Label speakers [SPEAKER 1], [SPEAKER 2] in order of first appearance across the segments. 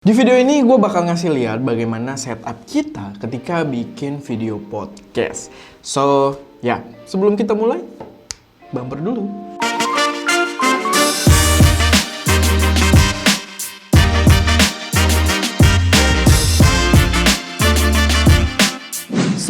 [SPEAKER 1] Di video ini gue bakal ngasih lihat bagaimana setup kita ketika bikin video podcast. So, ya, sebelum kita mulai, bumper dulu.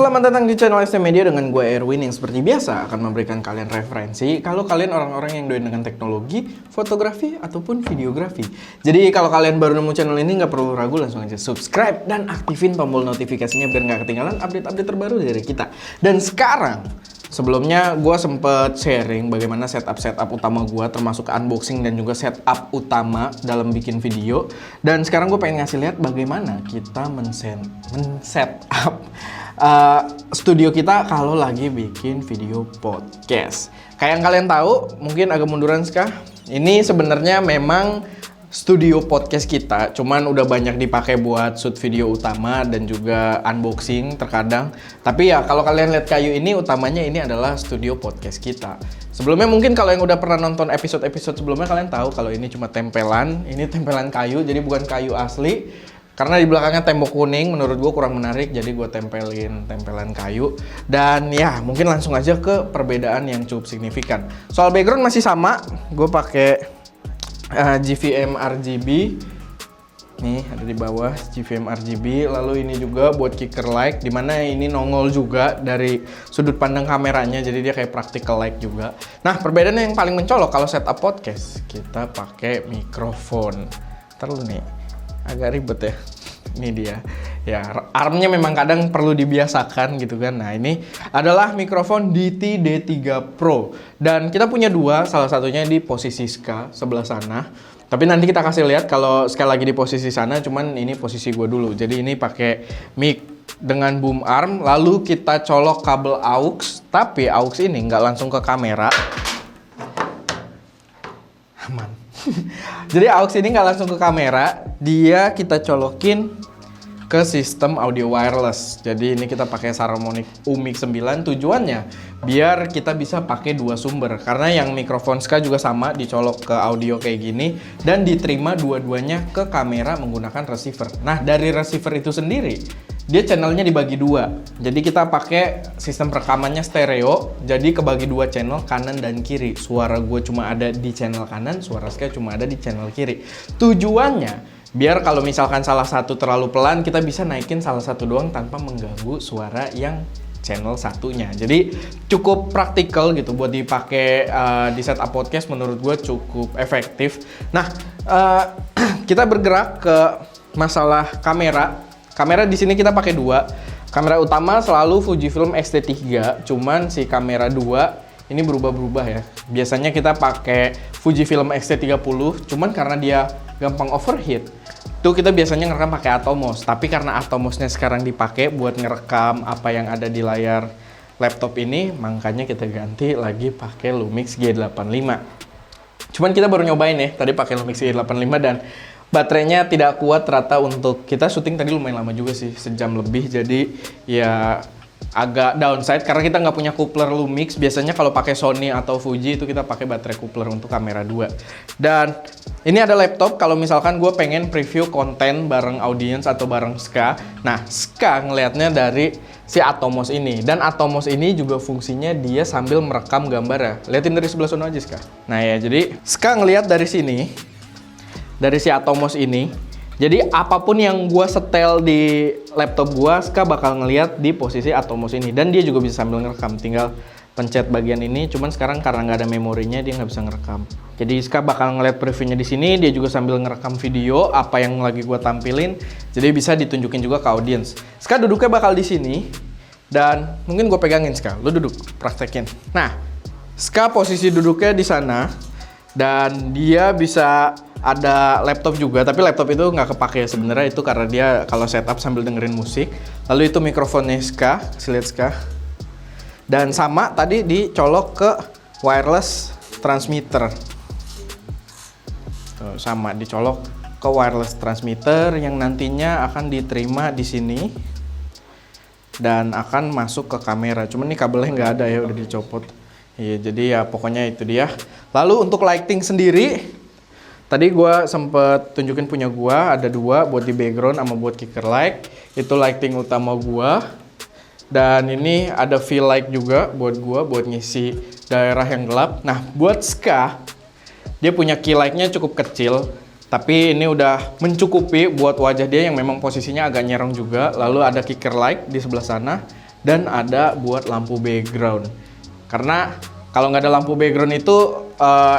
[SPEAKER 1] Selamat datang di channel ST Media dengan gue Erwin yang seperti biasa akan memberikan kalian referensi kalau kalian orang-orang yang doyan dengan teknologi, fotografi, ataupun videografi. Jadi kalau kalian baru nemu channel ini nggak perlu ragu, langsung aja subscribe dan aktifin tombol notifikasinya biar nggak ketinggalan update-update terbaru dari kita. Dan sekarang, sebelumnya gue sempet sharing bagaimana setup utama gue, termasuk unboxing dan juga setup utama dalam bikin video. Dan sekarang gue pengen ngasih lihat bagaimana kita men-setup studio kita kalau lagi bikin video podcast. Kayak yang kalian tahu, mungkin agak munduran sekah. Ini sebenarnya memang studio podcast kita, cuman udah banyak dipakai buat shoot video utama dan juga unboxing terkadang. Tapi ya kalau kalian lihat kayu ini, utamanya ini adalah studio podcast kita. Sebelumnya mungkin kalau yang udah pernah nonton episode-episode sebelumnya, kalian tahu kalau ini cuma tempelan. Ini tempelan kayu, jadi bukan kayu asli. Karena di belakangnya tembok kuning, menurut gue kurang menarik, jadi gue tempelin tempelan kayu. Dan ya, mungkin langsung aja ke perbedaan yang cukup signifikan. Soal background masih sama, gue pakai GVM RGB. Nih, ada di bawah GVM RGB. Lalu ini juga buat kicker light, dimana ini nongol juga dari sudut pandang kameranya, jadi dia kayak practical light juga. Nah, perbedaannya yang paling mencolok kalau setup podcast, kita pakai mikrofon. Ntar lu nih, agak ribet ya. Ini dia. Ya, armnya memang kadang perlu dibiasakan gitu kan. Nah, ini adalah mikrofon DT D3 Pro. Dan kita punya dua, salah satunya di posisi ska sebelah sana. Tapi nanti kita kasih lihat kalau sekali lagi di posisi sana, cuman ini posisi gue dulu. Jadi ini pakai mic dengan boom arm, lalu kita colok kabel aux. Tapi aux ini nggak langsung ke kamera. Aman. Jadi aux ini nggak langsung ke kamera, dia kita colokin ke sistem audio wireless. Jadi ini kita pakai Saramonic UMIX 9, tujuannya biar kita bisa pakai dua sumber. Karena yang mikrofon ska juga sama, dicolok ke audio kayak gini dan diterima dua-duanya ke kamera menggunakan receiver. Nah, dari receiver itu sendiri dia channelnya dibagi dua. Jadi kita pakai sistem rekamannya stereo, jadi kebagi dua channel kanan dan kiri. Suara gue cuma ada di channel kanan, suara Ska cuma ada di channel kiri. Tujuannya biar kalau misalkan salah satu terlalu pelan, kita bisa naikin salah satu doang tanpa mengganggu suara yang channel satunya. Jadi cukup praktikal gitu buat dipakai di setup podcast, menurut gue cukup efektif. Nah, kita bergerak ke masalah kamera. Kamera di sini kita pakai dua. Kamera utama selalu Fujifilm X-T3, cuman si kamera 2 ini berubah-berubah ya. Biasanya kita pakai Fujifilm X-T30, cuman karena dia gampang overheat, tuh kita biasanya ngerekam pakai Atomos. Tapi karena Atomosnya sekarang dipakai buat ngerekam apa yang ada di layar laptop ini, makanya kita ganti lagi pakai Lumix G85. Cuman kita baru nyobain ya, tadi pakai Lumix G85 dan baterainya tidak kuat ternyata untuk kita syuting tadi lumayan lama juga sih, sejam lebih. Jadi ya agak downside karena kita nggak punya coupler Lumix. Biasanya kalau pakai Sony atau Fuji itu kita pakai baterai coupler untuk kamera 2. Dan ini ada laptop kalau misalkan gue pengen preview konten bareng audiens atau bareng Ska. Nah, Ska ngelihatnya dari si Atomos ini. Dan Atomos ini juga fungsinya dia sambil merekam gambar ya. Liatin dari sebelah sana aja Ska. Nah ya, jadi Ska ngelihat dari sini, dari si Atomos ini. Jadi apapun yang gua setel di laptop gua, Ska bakal ngelihat di posisi Atomos ini. Dan dia juga bisa sambil ngerekam, tinggal pencet bagian ini. Cuman sekarang karena nggak ada memorinya, dia nggak bisa ngerekam. Jadi Ska bakal ngelihat previewnya di sini, dia juga sambil ngerekam video apa yang lagi gua tampilin. Jadi bisa ditunjukin juga ke audiens. Ska duduknya bakal di sini dan mungkin gua pegangin Ska. Lu duduk, praktekin. Nah, Ska posisi duduknya di sana dan dia bisa ada laptop juga, tapi laptop itu nggak kepake sebenarnya, itu karena dia kalau setup sambil dengerin musik. Lalu itu mikrofonnya Ska, lihat Ska. Dan sama tadi dicolok ke wireless transmitter. Tuh, sama dicolok ke wireless transmitter yang nantinya akan diterima di sini dan akan masuk ke kamera. Cuman nih kabelnya nggak ada ya, udah dicopot. Iya, jadi ya pokoknya itu dia. Lalu untuk lighting sendiri, Tadi gua sempet tunjukin punya gua, ada 2 buat di background sama buat kicker light. Itu lighting utama gua. Dan ini ada fill light juga buat gua buat ngisi daerah yang gelap. Nah, buat Ska, dia punya key light-nya cukup kecil, tapi ini udah mencukupi buat wajah dia yang memang posisinya agak nyerong juga. Lalu ada kicker light di sebelah sana dan ada buat lampu background. Karena kalau nggak ada lampu background itu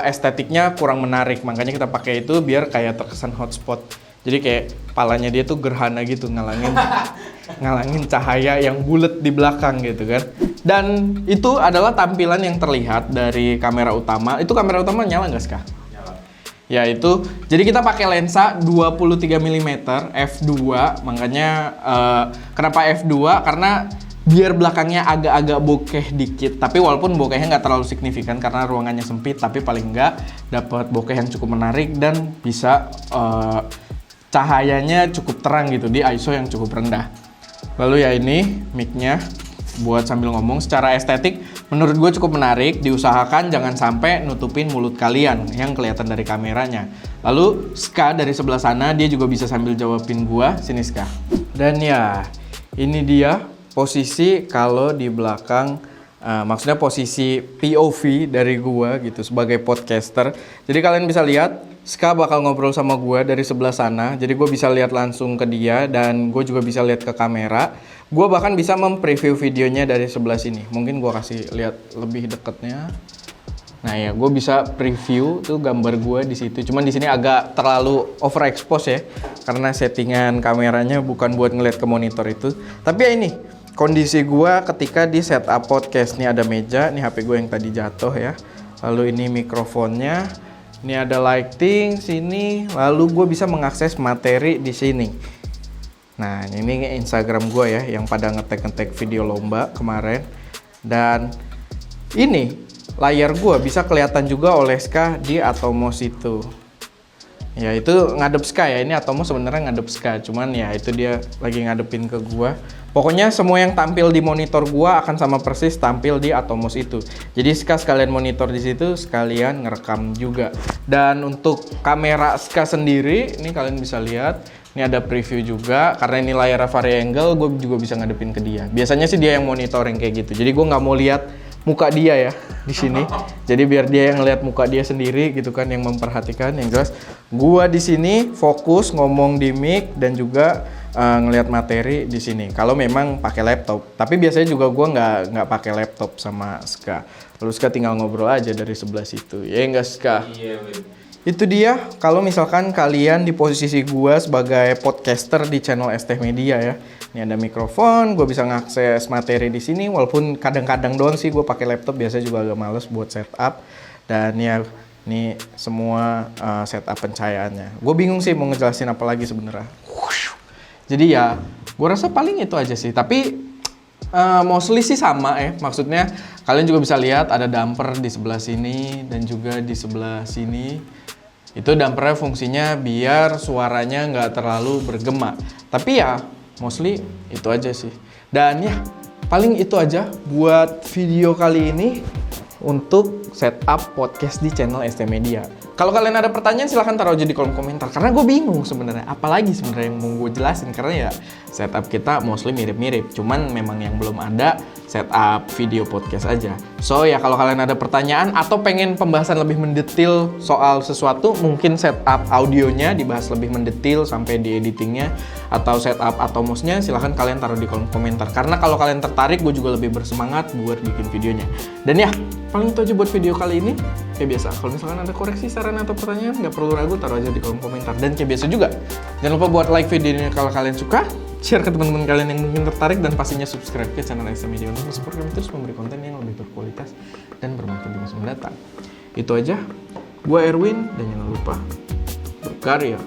[SPEAKER 1] estetiknya kurang menarik, makanya kita pakai itu biar kayak terkesan hotspot. Jadi kayak palanya dia tuh gerhana gitu, ngalangin cahaya yang bulat di belakang gitu kan. Dan itu adalah tampilan yang terlihat dari kamera utama. Itu kamera utama nyala nggak, Ska? Nyala. Ya itu, jadi kita pakai lensa 23 mm f2, makanya kenapa f2? Karena biar belakangnya agak-agak bokeh dikit, tapi walaupun bokehnya nggak terlalu signifikan karena ruangannya sempit, tapi paling nggak dapat bokeh yang cukup menarik dan bisa cahayanya cukup terang gitu di ISO yang cukup rendah. Lalu ya ini mic-nya buat sambil ngomong. Secara estetik menurut gue cukup menarik, diusahakan jangan sampai nutupin mulut kalian yang kelihatan dari kameranya. Lalu Ska dari sebelah sana dia juga bisa sambil jawabin gua, sini Ska. Dan ya ini dia posisi kalau di belakang, maksudnya posisi POV dari gua gitu sebagai podcaster. Jadi kalian bisa lihat Ska bakal ngobrol sama gua dari sebelah sana. Jadi gua bisa lihat langsung ke dia dan gue juga bisa lihat ke kamera. Gua bahkan bisa mempreview videonya dari sebelah sini. Mungkin gua kasih lihat lebih dekatnya. Nah ya, gue bisa preview tuh gambar gue di situ. Cuman di sini agak terlalu overexpose ya, karena settingan kameranya bukan buat ngeliat ke monitor itu. Tapi ya ini kondisi gue ketika di setup podcast. Nih ada meja, nih HP gue yang tadi jatuh ya. Lalu ini mikrofonnya, ini ada lighting sini. Lalu gue bisa mengakses materi di sini. Nah ini Instagram gue ya, yang pada ngetek-ngetek video lomba kemarin. Dan ini layar gue bisa kelihatan juga oleh Ska di Atomos itu. Ya itu ngadep Ska ya, ini Atomos sebenarnya ngadep Ska, cuman ya itu dia lagi ngadepin ke gue. Pokoknya semua yang tampil di monitor gue akan sama persis tampil di Atomos itu. Jadi Ska sekalian monitor di situ, sekalian ngerekam juga. Dan untuk kamera Ska sendiri, ini kalian bisa lihat, ini ada preview juga. Karena ini layar vari angle, gue juga bisa ngadepin ke dia. Biasanya sih dia yang monitoring kayak gitu. Jadi gue nggak mau lihat muka dia ya di sini. Jadi biar dia yang ngeliat muka dia sendiri gitu kan, yang memperhatikan. Yang jelas gua di sini fokus ngomong di mic dan juga ngelihat materi di sini. Kalau memang pakai laptop. Tapi biasanya juga gua nggak pakai laptop sama Ska. Lalu Ska tinggal ngobrol aja dari sebelah situ. Ya enggak Ska? Iya, itu dia kalau misalkan kalian di posisi gua sebagai podcaster di channel ST Media ya. Ini ada mikrofon, gue bisa ngakses materi di sini. Walaupun kadang-kadang doang sih gue pakai laptop, biasanya juga agak males buat setup. Dan ya ini semua setup pencahayaannya. Gue bingung sih mau ngejelasin apa lagi sebenarnya. Jadi ya gue rasa paling itu aja sih. Tapi mostly sih sama ya. Maksudnya kalian juga bisa lihat ada damper di sebelah sini dan juga di sebelah sini. Itu dampernya fungsinya biar suaranya nggak terlalu bergema. Tapi ya mostly itu aja sih. Dan ya paling itu aja buat video kali ini untuk setup podcast di channel ST Media. Kalau kalian ada pertanyaan silahkan taruh aja di kolom komentar. Karena gue bingung sebenarnya. Apalagi sebenarnya yang mau gue jelasin. Karena ya setup kita mostly mirip-mirip. Cuman memang yang belum ada setup video podcast aja. So ya kalau kalian ada pertanyaan atau pengen pembahasan lebih mendetil soal sesuatu, mungkin setup audionya dibahas lebih mendetil sampai di editingnya, atau setup Atomosnya, silahkan kalian taruh di kolom komentar. Karena kalau kalian tertarik, gue juga lebih bersemangat buat bikin videonya. Dan ya paling itu aja buat video kali ini. Kayak biasa, kalau misalkan ada koreksi, saran atau pertanyaan, nggak perlu ragu, taruh aja di kolom komentar. Dan kayak biasa juga, jangan lupa buat like video ini kalau kalian suka, share ke teman-teman kalian yang mungkin tertarik, dan pastinya subscribe ke channel ST Media untuk support kami terus memberi konten yang lebih berkualitas dan bermakna di masa mendatang. Itu aja, gue Erwin, dan jangan lupa berkarya.